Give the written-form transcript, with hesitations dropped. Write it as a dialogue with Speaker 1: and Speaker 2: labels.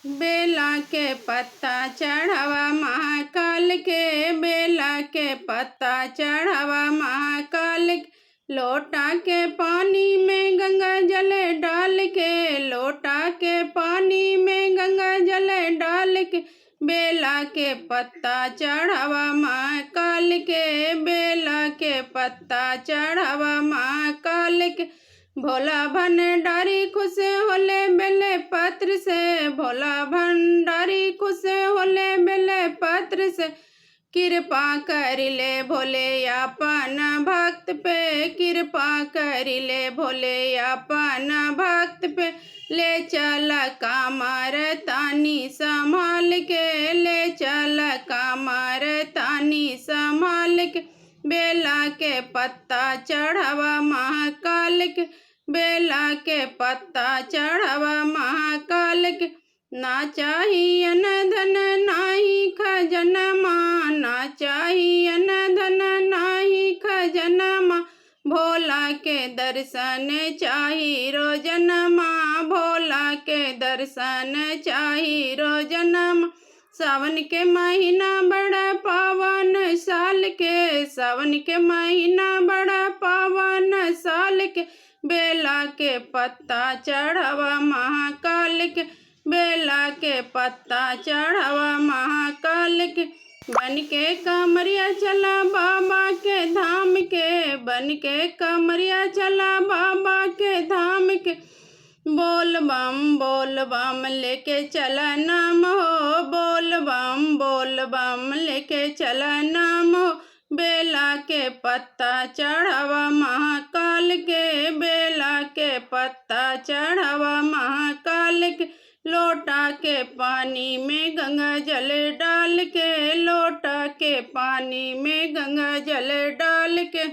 Speaker 1: बेला के पत्ता चढ़ावा महाकाल के, बेला के पत्ता चढ़ावा महाकाल के। लोटा के पानी में गंगा जल डाल के, लोटा के पानी में गंगा जल डाल के। बेला के पत्ता चढ़ावा महाकाल के, बेला के पत्ता चढ़ावा महाकाल के। भोला भंडारी खुश होले बेले पत्र से, भोला भंडारी खुश होले बेले पत्र से। कृपा करिले भोले अपन भक्त पे, कृपा करिले भोले अपन भक्त पे। ले चल कामर तानी संभाल के, ले चल कामर तानी संभाल के। बेला के पत्ता चढ़ावा महाकाल के, बेला के पत्ता चढ़ावा महाकाल के। ना चाहिए न धन नाही खजनमा, ना चाहिए न धन नाही खजनमा। भोला के दर्शन चाही रोजनमा, भोला के दर्शन चाही रोजनमा। सावन के महीना बड़ा पावन साल के, सावन के महीना बड़ा पावन साल के। बेला के पत्ता चढ़ावा महाकाल के, बेला के पत्ता चढ़ावा महाकाल के। बन के कमरिया चला बाबा के धाम के, बन के कमरिया चला बाबा के धाम के। बोल बम लेके चला नाम हो, बोल बम लेके चला नाम हो। बेला के पत्ता चढ़ावा महाकाल के, बेला के पत्ता चढ़ावा महाकाल के। लोटा के पानी में गंगा जल डाल के, लोटा के पानी में गंगा जल डाल के।